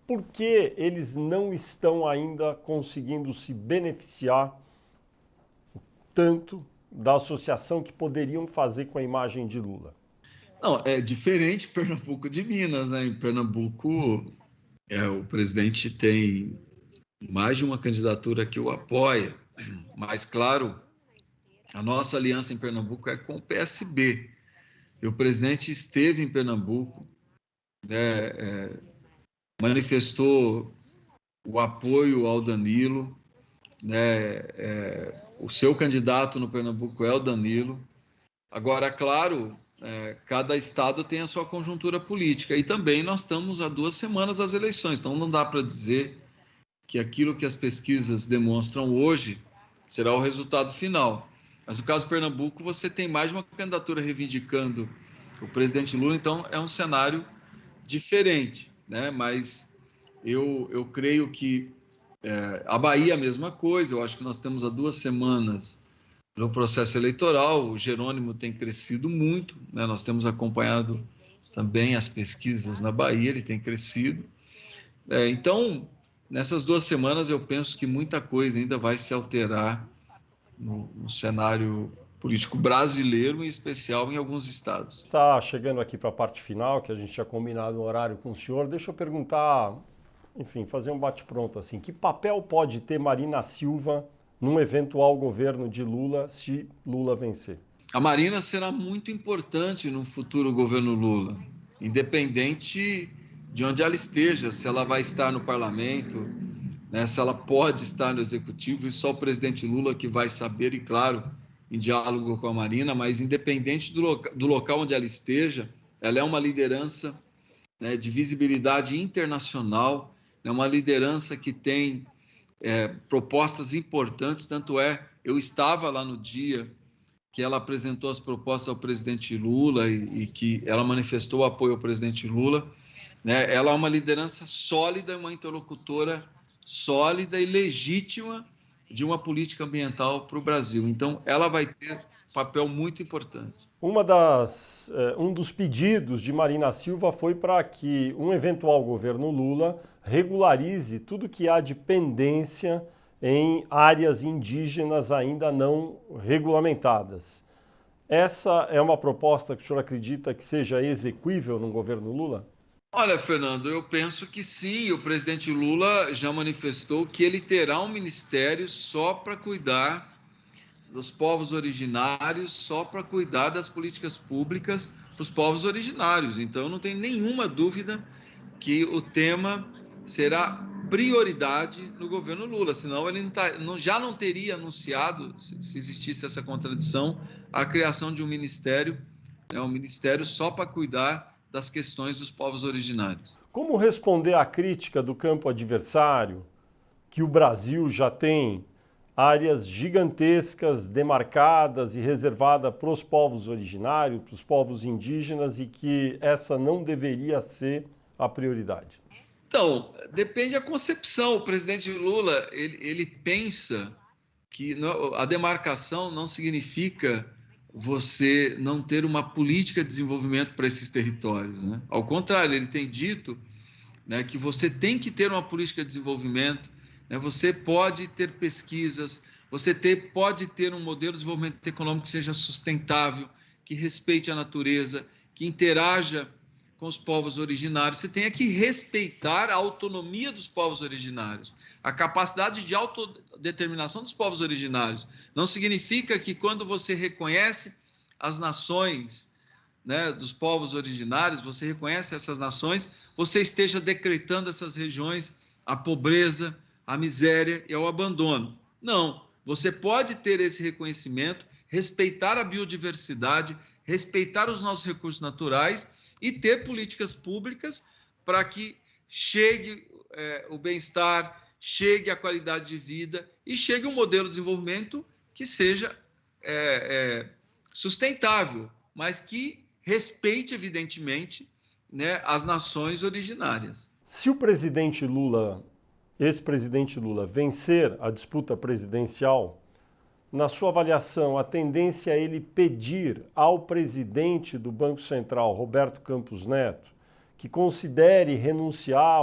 Por que eles não estão ainda conseguindo se beneficiar tanto da associação que poderiam fazer com a imagem de Lula? Não, é diferente Pernambuco de Minas, né? Em Pernambuco, o presidente tem mais de uma candidatura que o apoia, mas, claro, a nossa aliança em Pernambuco é com o PSB. E o presidente esteve em Pernambuco, né, manifestou o apoio ao Danilo, né, o seu candidato no Pernambuco é o Danilo. Agora, claro, cada estado tem a sua conjuntura política e também nós estamos há 2 semanas das eleições, então não dá para dizer que aquilo que as pesquisas demonstram hoje será o resultado final. Mas no caso do Pernambuco, você tem mais de uma candidatura reivindicando o presidente Lula, então é um cenário diferente, né? Mas eu creio que a Bahia é a mesma coisa, eu acho que nós temos há 2 semanas no processo eleitoral, o Jerônimo tem crescido muito, né? Nós temos acompanhado também as pesquisas na Bahia, ele tem crescido. Então, nessas 2 semanas, eu penso que muita coisa ainda vai se alterar no cenário político brasileiro, em especial em alguns estados. Está chegando aqui para a parte final, que a gente tinha combinado um horário com o senhor. Deixa eu perguntar, enfim, fazer um bate-pronto assim. Que papel pode ter Marina Silva num eventual governo de Lula se Lula vencer? A Marina será muito importante no futuro governo Lula, independente de onde ela esteja, se ela vai estar no parlamento, né, se ela pode estar no executivo, e só o presidente Lula que vai saber, e claro, em diálogo com a Marina, mas independente do local onde ela esteja, ela é uma liderança, né, de visibilidade internacional, é uma liderança que tem propostas importantes, tanto eu estava lá no dia que ela apresentou as propostas ao presidente Lula e que ela manifestou o apoio ao presidente Lula, né? Ela é uma liderança sólida, uma interlocutora sólida e legítima de uma política ambiental para o Brasil. Então, ela vai ter um papel muito importante. Um dos pedidos de Marina Silva foi para que um eventual governo Lula regularize tudo que há de pendência em áreas indígenas ainda não regulamentadas. Essa é uma proposta que o senhor acredita que seja exequível no governo Lula? Olha, Fernando, eu penso que sim. O presidente Lula já manifestou que ele terá um ministério só para cuidar dos povos originários, só para cuidar das políticas públicas para os povos originários. Então, eu não tenho nenhuma dúvida que o tema será prioridade no governo Lula, senão ele já não teria anunciado, se existisse essa contradição, a criação de um ministério só para cuidar das questões dos povos originários. Como responder à crítica do campo adversário que o Brasil já tem áreas gigantescas, demarcadas e reservadas para os povos originários, para os povos indígenas, e que essa não deveria ser a prioridade? Então, depende da concepção. O presidente Lula, ele pensa que a demarcação não significa você não ter uma política de desenvolvimento para esses territórios, né? Ao contrário, ele tem dito, né, que você tem que ter uma política de desenvolvimento, né? Você pode ter pesquisas, pode ter um modelo de desenvolvimento econômico que seja sustentável, que respeite a natureza, que interaja com os povos originários. Você tem que respeitar a autonomia dos povos originários, a capacidade de autodeterminação dos povos originários. Não significa que quando você reconhece as nações, né, dos povos originários, você reconhece essas nações, você esteja decretando essas regiões a pobreza, a miséria e ao abandono. Não, você pode ter esse reconhecimento, respeitar a biodiversidade, respeitar os nossos recursos naturais e ter políticas públicas para que chegue o bem-estar, chegue a qualidade de vida e chegue um modelo de desenvolvimento que seja sustentável, mas que respeite, evidentemente, né, as nações originárias. Se o presidente Lula, ex-presidente Lula, vencer a disputa presidencial, na sua avaliação, a tendência é ele pedir ao presidente do Banco Central, Roberto Campos Neto, que considere renunciar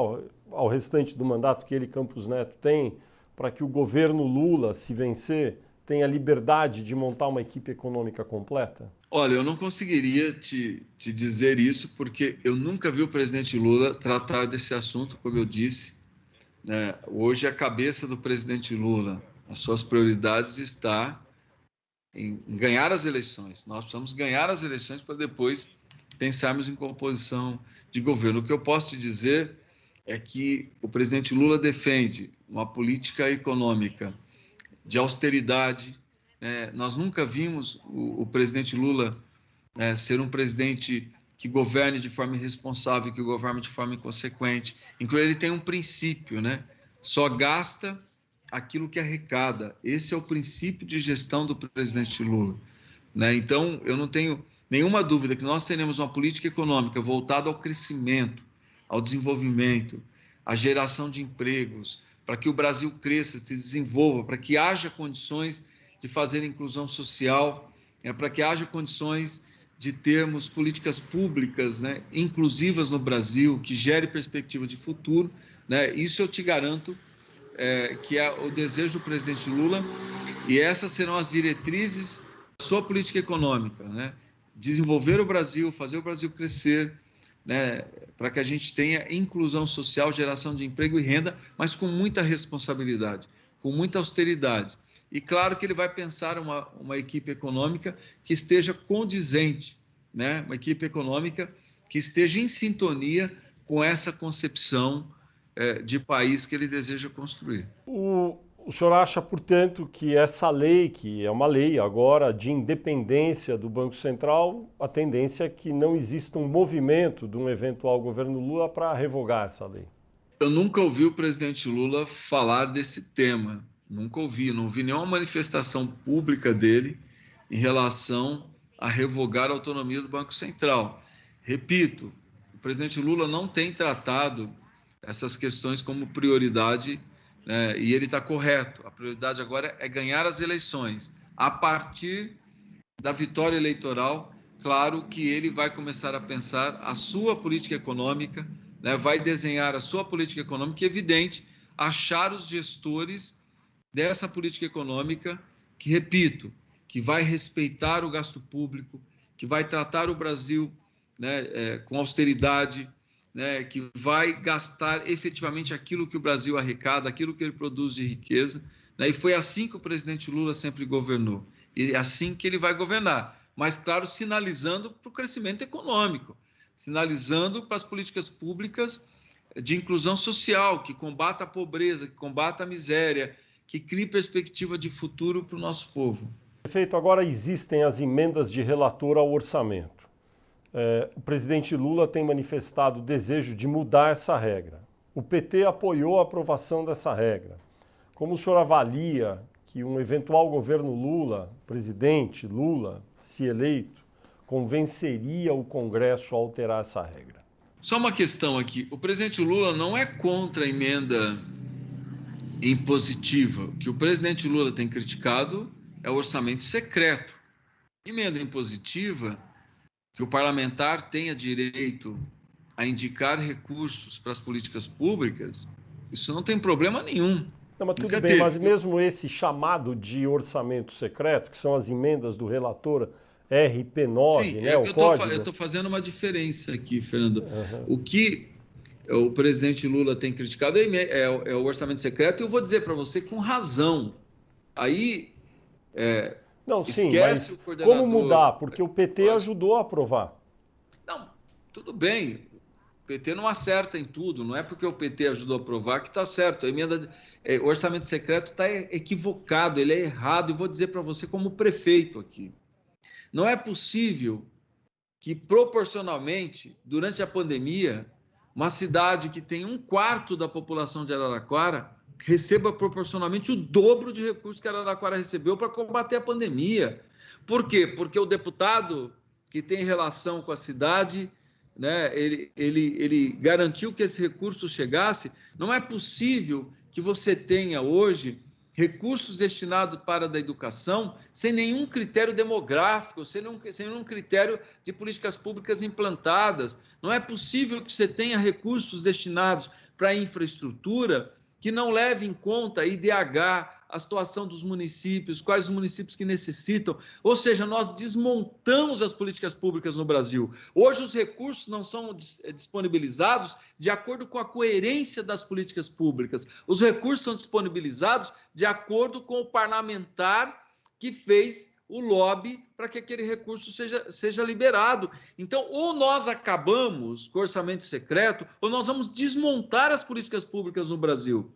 ao restante do mandato que ele, Campos Neto, tem, para que o governo Lula, se vencer, tenha liberdade de montar uma equipe econômica completa? Olha, eu não conseguiria te dizer isso, porque eu nunca vi o presidente Lula tratar desse assunto, como eu disse, né? Hoje a cabeça do presidente Lula, as suas prioridades está em ganhar as eleições. Nós precisamos ganhar as eleições para depois pensarmos em composição de governo. O que eu posso te dizer é que o presidente Lula defende uma política econômica de austeridade. Nós nunca vimos o presidente Lula ser um presidente que governe de forma irresponsável, que governe de forma inconsequente. Inclusive, ele tem um princípio, né? Só gasta aquilo que arrecada. Esse é o princípio de gestão do presidente Lula, né? Então, eu não tenho nenhuma dúvida que nós teremos uma política econômica voltada ao crescimento, ao desenvolvimento, à geração de empregos, para que o Brasil cresça, se desenvolva, para que haja condições de fazer inclusão social, para que haja condições de termos políticas públicas, né, inclusivas no Brasil, que gere perspectiva de futuro, né? Isso eu te garanto que é o desejo do presidente Lula, e essas serão as diretrizes da sua política econômica, né? Desenvolver o Brasil, fazer o Brasil crescer, né, para que a gente tenha inclusão social, geração de emprego e renda, mas com muita responsabilidade, com muita austeridade. E claro que ele vai pensar uma equipe econômica que esteja condizente, né, uma equipe econômica que esteja em sintonia com essa concepção de país que ele deseja construir. O senhor acha, portanto, que essa lei, que é uma lei agora de independência do Banco Central, a tendência é que não exista um movimento de um eventual governo Lula para revogar essa lei? Eu nunca ouvi o presidente Lula falar desse tema, nunca ouvi, não vi nenhuma manifestação pública dele em relação a revogar a autonomia do Banco Central. Repito, o presidente Lula não tem tratado essas questões como prioridade, né, e ele está correto. A prioridade agora é ganhar as eleições. A partir da vitória eleitoral, claro que ele vai começar a pensar a sua política econômica, né, vai desenhar a sua política econômica, e, evidente, achar os gestores dessa política econômica que, repito, que vai respeitar o gasto público, que vai tratar o Brasil, né, com austeridade, né, que vai gastar efetivamente aquilo que o Brasil arrecada, aquilo que ele produz de riqueza, né, e foi assim que o presidente Lula sempre governou, e é assim que ele vai governar, mas, claro, sinalizando para o crescimento econômico, sinalizando para as políticas públicas de inclusão social, que combata a pobreza, que combata a miséria, que crie perspectiva de futuro para o nosso povo. Prefeito, agora existem as emendas de relator ao orçamento. O presidente Lula tem manifestado o desejo de mudar essa regra. O PT apoiou a aprovação dessa regra. Como o senhor avalia que um eventual governo Lula, presidente Lula, se eleito, convenceria o Congresso a alterar essa regra? Só uma questão aqui. O presidente Lula não é contra a emenda impositiva. O que o presidente Lula tem criticado é o orçamento secreto. Emenda impositiva, que o parlamentar tenha direito a indicar recursos para as políticas públicas, isso não tem problema nenhum. Não, mas tudo bem, mas mesmo esse chamado de orçamento secreto, que são as emendas do relator RP9, sim, né, o código... Eu estou fazendo uma diferença aqui, Fernando. O que o presidente Lula tem criticado é o orçamento secreto, e eu vou dizer para você com razão. Aí... Não, sim, mas como mudar? Porque o PT ajudou a aprovar. Não, tudo bem. O PT não acerta em tudo. Não é porque o PT ajudou a aprovar que está certo. O orçamento secreto está equivocado, ele é errado. E vou dizer para você como prefeito aqui. Não é possível que, proporcionalmente, durante a pandemia, uma cidade que tem 1/4 da população de Araraquara receba proporcionalmente o dobro de recursos que Araraquara recebeu para combater a pandemia. Por quê? Porque o deputado que tem relação com a cidade, né, ele garantiu que esse recurso chegasse. Não é possível que você tenha hoje recursos destinados para a educação sem nenhum critério demográfico, sem nenhum critério de políticas públicas implantadas. Não é possível que você tenha recursos destinados para a infraestrutura que não leve em conta IDH, a situação dos municípios, quais os municípios que necessitam. Ou seja, nós desmontamos as políticas públicas no Brasil. Hoje os recursos não são disponibilizados de acordo com a coerência das políticas públicas. Os recursos são disponibilizados de acordo com o parlamentar que fez o lobby para que aquele recurso seja liberado. Então, ou nós acabamos com o orçamento secreto, ou nós vamos desmontar as políticas públicas no Brasil.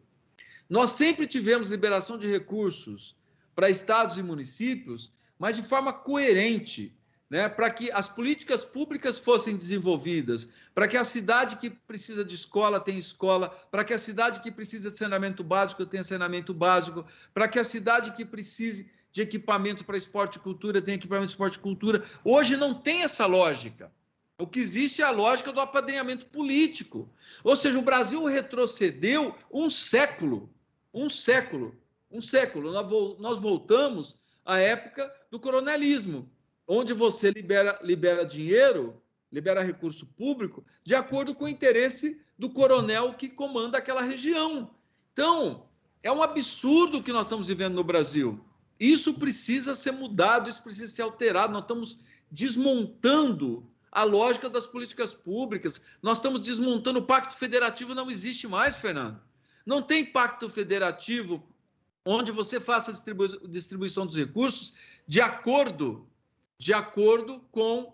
Nós sempre tivemos liberação de recursos para estados e municípios, mas de forma coerente, né? Para que as políticas públicas fossem desenvolvidas, para que a cidade que precisa de escola tenha escola, para que a cidade que precisa de saneamento básico tenha saneamento básico, para que a cidade que precise de equipamento para esporte e cultura tenha equipamento de esporte e cultura. Hoje não tem essa lógica. O que existe é a lógica do apadrinhamento político. Ou seja, o Brasil retrocedeu um século. Nós voltamos à época do coronelismo, onde você libera dinheiro, libera recurso público, de acordo com o interesse do coronel que comanda aquela região. Então, é um absurdo o que nós estamos vivendo no Brasil. Isso precisa ser mudado, isso precisa ser alterado. Nós estamos desmontando a lógica das políticas públicas. Nós estamos desmontando o pacto federativo, não existe mais, Fernando. Não tem pacto federativo onde você faça a distribuição dos recursos de acordo com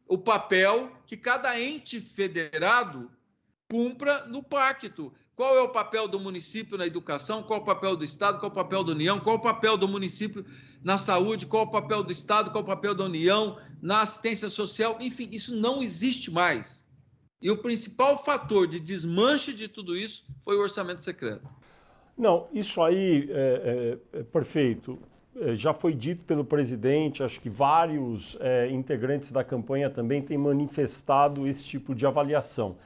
o papel que cada ente federado cumpra no pacto. Qual é o papel do município na educação? Qual é o papel do Estado? Qual é o papel da União? Qual é o papel do município na saúde? Qual é o papel do Estado? Qual é o papel da União na assistência social? Enfim, isso não existe mais. E o principal fator de desmanche de tudo isso foi o orçamento secreto. Não, isso aí é perfeito. Já foi dito pelo presidente, acho que vários integrantes da campanha também têm manifestado esse tipo de avaliação.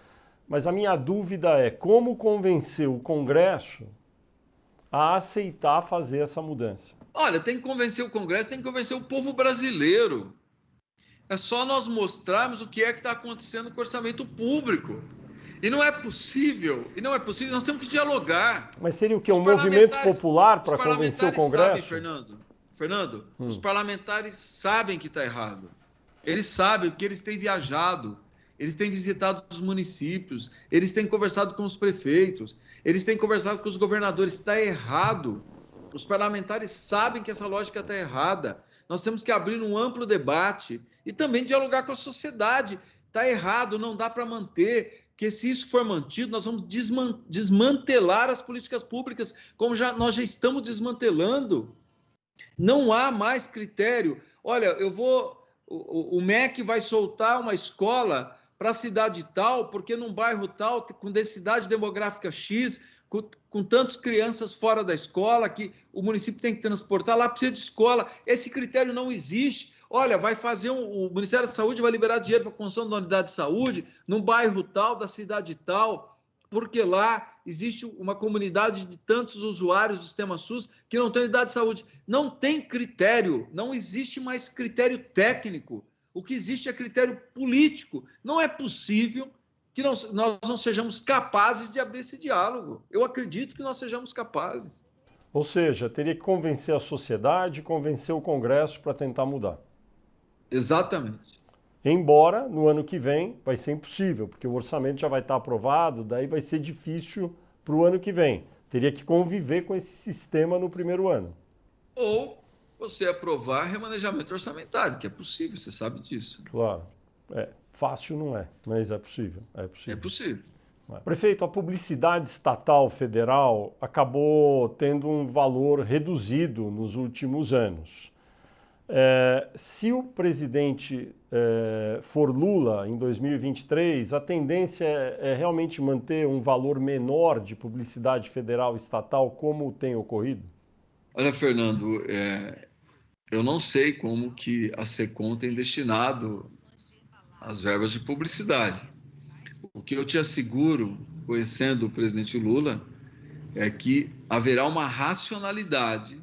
Mas a minha dúvida é como convencer o Congresso a aceitar fazer essa mudança? Olha, tem que convencer o Congresso, tem que convencer o povo brasileiro. É só nós mostrarmos o que é que está acontecendo com o orçamento público. E não é possível, nós temos que dialogar. Mas seria o quê? Um movimento popular para convencer o Congresso? Sabem, Fernando, os parlamentares sabem que está errado. Eles sabem porque eles têm viajado. Eles têm visitado os municípios, eles têm conversado com os prefeitos, eles têm conversado com os governadores. Está errado. Os parlamentares sabem que essa lógica está errada. Nós temos que abrir um amplo debate e também dialogar com a sociedade. Está errado, não dá para manter, que se isso for mantido, nós vamos desmantelar as políticas públicas, como nós já estamos desmantelando. Não há mais critério. Olha, o MEC vai soltar uma escola para a cidade tal, porque num bairro tal, com densidade demográfica X, com tantas crianças fora da escola, que o município tem que transportar, lá precisa de escola. Esse critério não existe. Olha, o Ministério da Saúde vai liberar dinheiro para a construção da unidade de saúde num bairro tal, da cidade tal, porque lá existe uma comunidade de tantos usuários do sistema SUS que não tem unidade de saúde. Não tem critério, não existe mais critério técnico. O que existe é critério político. Não é possível que nós não sejamos capazes de abrir esse diálogo. Eu acredito que nós sejamos capazes. Ou seja, teria que convencer a sociedade, convencer o Congresso para tentar mudar. Exatamente. Embora no ano que vem vai ser impossível, porque o orçamento já vai estar aprovado, daí vai ser difícil para o ano que vem. Teria que conviver com esse sistema no primeiro ano. Ou você aprovar remanejamento orçamentário, que é possível, você sabe disso. Claro. Fácil não é, mas é possível. É possível. É possível. Prefeito, a publicidade estatal federal acabou tendo um valor reduzido nos últimos anos. Se o presidente for Lula em 2023, a tendência é realmente manter um valor menor de publicidade federal estatal, como tem ocorrido? Olha, Fernando, eu não sei como que a SECOM tem destinado as verbas de publicidade. O que eu te asseguro, conhecendo o presidente Lula, é que haverá uma racionalidade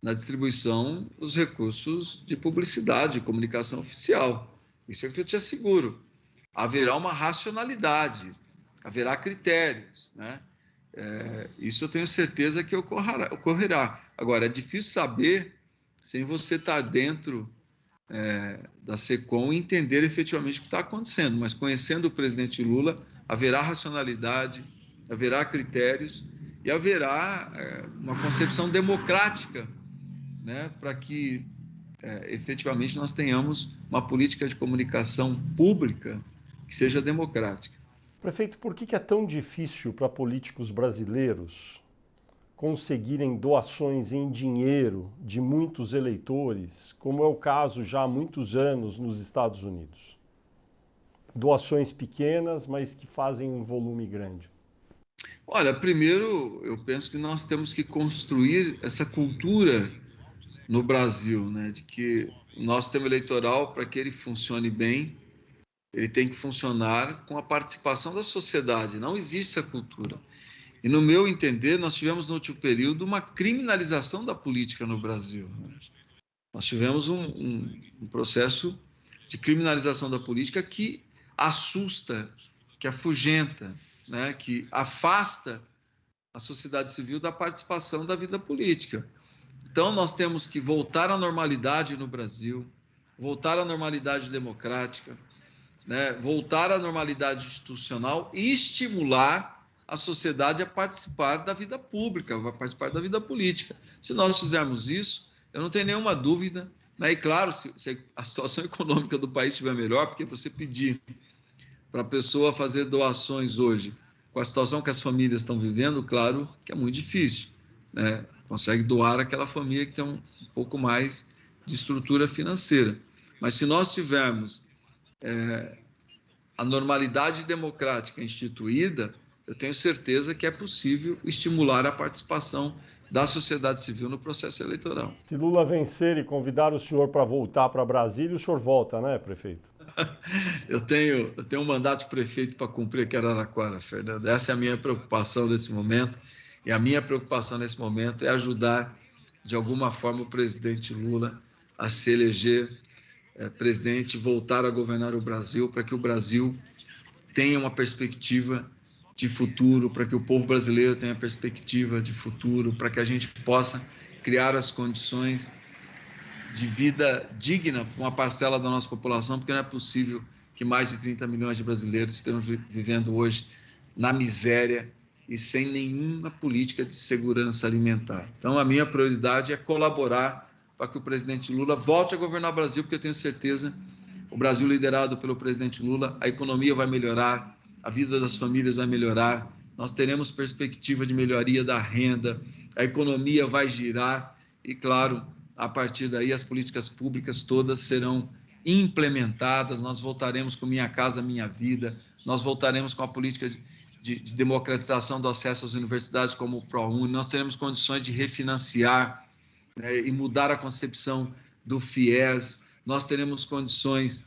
na distribuição dos recursos de publicidade e comunicação oficial. Isso é o que eu te asseguro. Haverá uma racionalidade, haverá critérios, né? Isso eu tenho certeza que ocorrerá. Agora, é difícil saber sem você estar dentro da SECOM e entender efetivamente o que está acontecendo. Mas conhecendo o presidente Lula, haverá racionalidade, haverá critérios e haverá uma concepção democrática, né, para que efetivamente nós tenhamos uma política de comunicação pública que seja democrática. Prefeito, por que é tão difícil para políticos brasileiros conseguirem doações em dinheiro de muitos eleitores, como é o caso já há muitos anos nos Estados Unidos? Doações pequenas, mas que fazem um volume grande. Olha, primeiro eu penso que nós temos que construir essa cultura no Brasil, né, de que o nosso sistema eleitoral, para que ele funcione bem, ele tem que funcionar com a participação da sociedade. Não existe essa cultura. E, no meu entender, nós tivemos no último período uma criminalização da política no Brasil. Nós tivemos um processo de criminalização da política que assusta, que afugenta, né, que afasta a sociedade civil da participação da vida política. Então, nós temos que voltar à normalidade no Brasil, voltar à normalidade democrática, né, voltar à normalidade institucional e estimular a sociedade a participar da vida pública, a participar da vida política. Se nós fizermos isso, eu não tenho nenhuma dúvida, né, e claro, se a situação econômica do país estiver melhor, porque você pedir para a pessoa fazer doações hoje, com a situação que as famílias estão vivendo, claro que é muito difícil, né? Consegue doar aquela família que tem um pouco mais de estrutura financeira. Mas se nós tivermos a normalidade democrática instituída, eu tenho certeza que é possível estimular a participação da sociedade civil no processo eleitoral. Se Lula vencer e convidar o senhor para voltar para Brasília, o senhor volta, né, prefeito? Eu tenho um mandato de prefeito para cumprir aqui em Araraquara, Fernando. Essa é a minha preocupação nesse momento. E a minha preocupação nesse momento é ajudar, de alguma forma, o presidente Lula a se eleger presidente, voltar a governar o Brasil, para que o Brasil tenha uma perspectiva de futuro, para que o povo brasileiro tenha perspectiva de futuro, para que a gente possa criar as condições de vida digna para uma parcela da nossa população, porque não é possível que mais de 30 milhões de brasileiros estejam vivendo hoje na miséria e sem nenhuma política de segurança alimentar. Então, a minha prioridade é colaborar para que o presidente Lula volte a governar o Brasil, porque eu tenho certeza, o Brasil liderado pelo presidente Lula, a economia vai melhorar, a vida das famílias vai melhorar, nós teremos perspectiva de melhoria da renda, a economia vai girar e, claro, a partir daí as políticas públicas todas serão implementadas, nós voltaremos com Minha Casa Minha Vida, nós voltaremos com a política de democratização do acesso às universidades como o ProUni, nós teremos condições de refinanciar, né, e mudar a concepção do FIES, nós teremos condições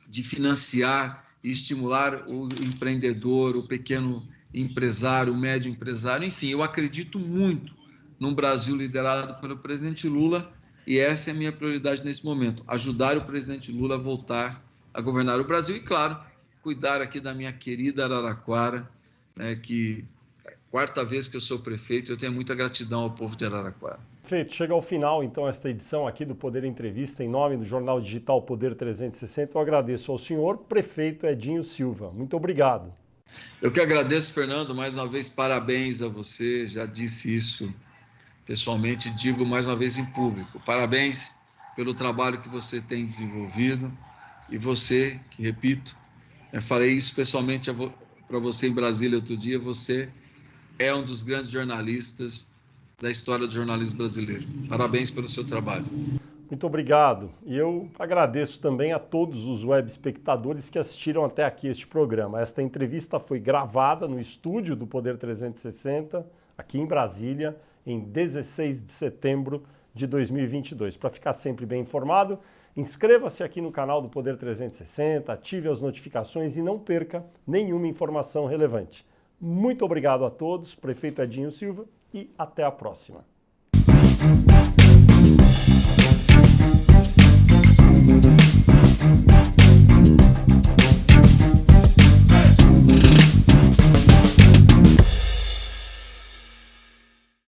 de financiar e estimular o empreendedor, o pequeno empresário, o médio empresário, enfim, eu acredito muito num Brasil liderado pelo presidente Lula e essa é a minha prioridade nesse momento, ajudar o presidente Lula a voltar a governar o Brasil e, claro, cuidar aqui da minha querida Araraquara, né, que é a quarta vez que eu sou prefeito, eu tenho muita gratidão ao povo de Araraquara. Prefeito, chega ao final, então, esta edição aqui do Poder Entrevista, em nome do jornal digital Poder 360, eu agradeço ao senhor, prefeito Edinho Silva. Muito obrigado. Eu que agradeço, Fernando, mais uma vez, parabéns a você, já disse isso pessoalmente, digo mais uma vez em público, parabéns pelo trabalho que você tem desenvolvido e você, que repito, eu falei isso pessoalmente para você em Brasília outro dia, você é um dos grandes jornalistas da história do jornalismo brasileiro. Parabéns pelo seu trabalho. Muito obrigado. E eu agradeço também a todos os web espectadores que assistiram até aqui este programa. Esta entrevista foi gravada no estúdio do Poder 360, aqui em Brasília, em 16 de setembro de 2022. Para ficar sempre bem informado, inscreva-se aqui no canal do Poder 360, ative as notificações e não perca nenhuma informação relevante. Muito obrigado a todos, prefeito Edinho Silva, e até a próxima.